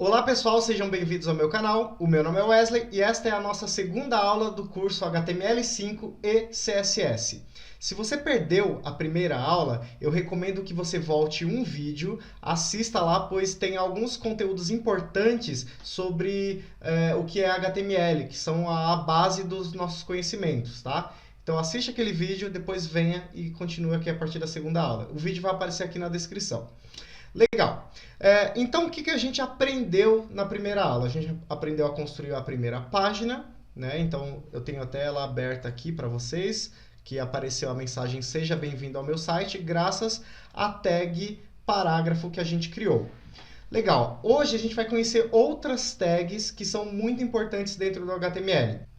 Olá pessoal, sejam bem-vindos ao meu canal. O meu nome é Wesley e esta é a nossa segunda aula do curso HTML5 e CSS. Se você perdeu a primeira aula, eu recomendo que você volte um vídeo, assista lá, pois tem alguns conteúdos importantes sobre o que é HTML, que são a base dos nossos conhecimentos, tá? Então assiste aquele vídeo, depois venha e continue aqui a partir da segunda aula. O vídeo vai aparecer aqui na descrição. Legal. Então, o que a gente aprendeu na primeira aula? A gente aprendeu a construir a primeira página, né? Então, eu tenho até ela aberta aqui para vocês, que apareceu a mensagem "Seja bem-vindo ao meu site", graças à tag parágrafo que a gente criou. Legal. Hoje a gente vai conhecer outras tags que são muito importantes dentro do HTML.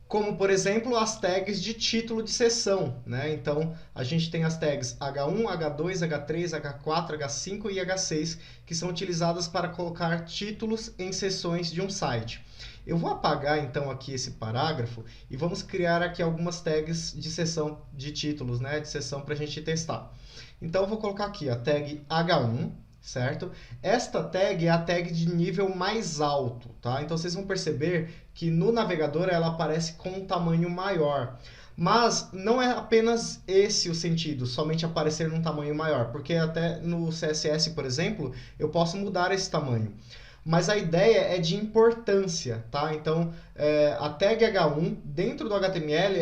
Como, por exemplo, as tags de título de seção, né? Então, a gente tem as tags H1, H2, H3, H4, H5 e H6, que são utilizadas para colocar títulos em seções de um site. Eu vou apagar, então, aqui esse parágrafo e vamos criar aqui algumas tags de seção de títulos, né? De seção para a gente testar. Então, eu vou colocar aqui a tag H1, certo? Esta tag é a tag de nível mais alto, tá? Então, vocês vão perceber que no navegador ela aparece com um tamanho maior. Mas não é apenas esse o sentido, somente aparecer num tamanho maior, porque até no CSS, por exemplo, eu posso mudar esse tamanho. Mas a ideia é de importância, tá? Então, a tag H1, dentro do HTML,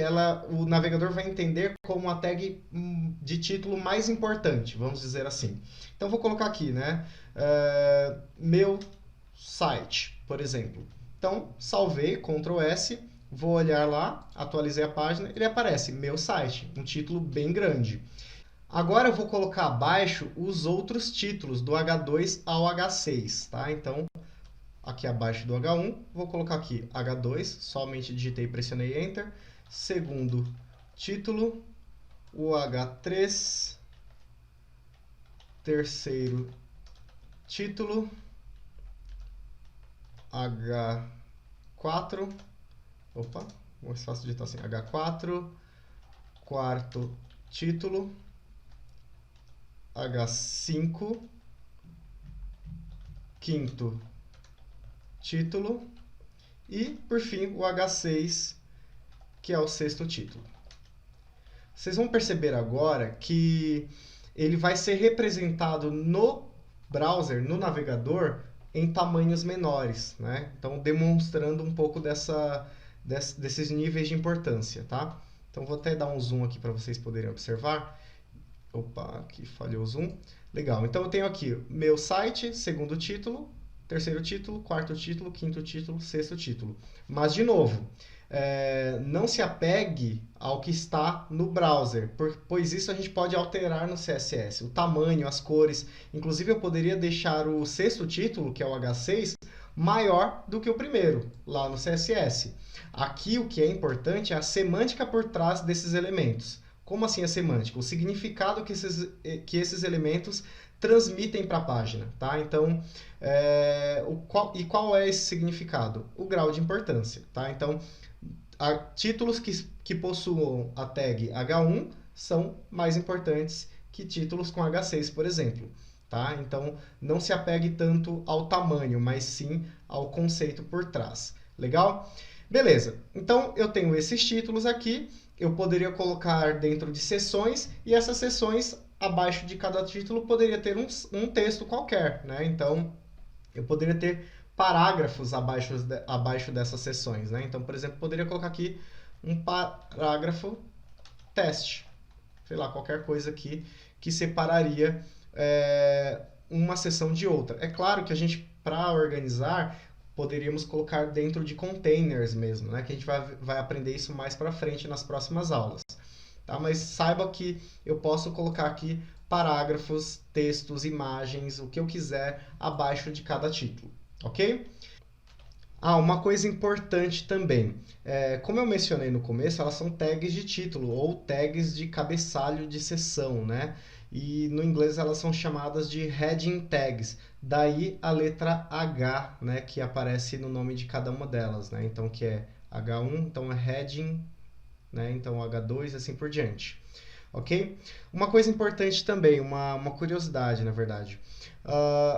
o navegador vai entender como a tag de título mais importante, vamos dizer assim. Então, vou colocar aqui, né? Meu site, por exemplo. Então, salvei, Ctrl S, vou olhar lá, atualizei a página, ele aparece, meu site, um título bem grande. Agora eu vou colocar abaixo os outros títulos, do H2 ao H6, tá? Então, aqui abaixo do H1, vou colocar aqui H2, somente digitei e pressionei Enter. Segundo título, o H3, terceiro título, H4, opa, mais fácil digitar assim, H4, quarto título, H5, quinto título e, por fim, o H6, que é o sexto título. Vocês vão perceber agora que ele vai ser representado no browser, no navegador, em tamanhos menores, né? Então, demonstrando um pouco desses níveis de importância, tá? Então, vou até dar um zoom aqui para vocês poderem observar. Opa, aqui falhou o zoom. Legal, então eu tenho aqui meu site, segundo título, terceiro título, quarto título, quinto título, sexto título. Mas, de novo, não se apegue ao que está no browser, pois isso a gente pode alterar no CSS. O tamanho, as cores. Inclusive, eu poderia deixar o sexto título, que é o H6, maior do que o primeiro, lá no CSS. Aqui, o que é importante é a semântica por trás desses elementos. Como assim a semântica? O significado que esses elementos transmitem para a página, tá? Então, qual é esse significado? O grau de importância, tá? Então, títulos que possuam a tag H1 são mais importantes que títulos com H6, por exemplo, tá? Então, não se apegue tanto ao tamanho, mas sim ao conceito por trás. Legal? Beleza. Então, eu tenho esses títulos aqui. Eu poderia colocar dentro de seções, e essas seções, abaixo de cada título, poderia ter um texto qualquer, né? Então, eu poderia ter parágrafos abaixo dessas seções, né? Então, por exemplo, poderia colocar aqui um parágrafo teste. Sei lá, qualquer coisa aqui que separaria uma seção de outra. É claro que a gente, para organizar, poderíamos colocar dentro de containers mesmo, né? Que a gente vai aprender isso mais para frente nas próximas aulas. Tá? Mas saiba que eu posso colocar aqui parágrafos, textos, imagens, o que eu quiser abaixo de cada título, ok? Uma coisa importante também. Como eu mencionei no começo, elas são tags de título ou tags de cabeçalho de seção, né? E no inglês elas são chamadas de heading tags. Daí a letra H, né, que aparece no nome de cada uma delas, né? Então, que é H1, então é heading, né? Então H2 e assim por diante. ok? Uma coisa importante também, uma curiosidade, na verdade.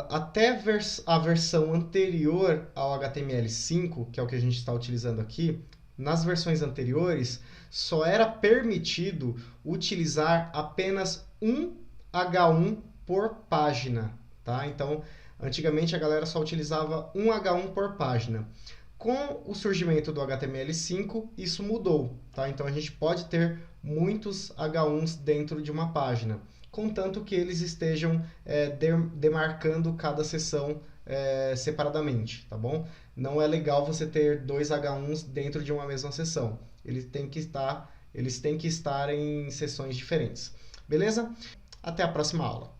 Até a versão anterior ao HTML5, que é o que a gente está utilizando aqui, nas versões anteriores, só era permitido utilizar apenas um H1 por página, tá? Então, antigamente a galera só utilizava um H1 por página. Com o surgimento do HTML5, isso mudou, tá? Então a gente pode ter muitos H1s dentro de uma página, contanto que eles estejam demarcando cada seção separadamente, tá bom? Não é legal você ter dois H1s dentro de uma mesma seção. Eles têm que estar em seções diferentes. Beleza? Até a próxima aula.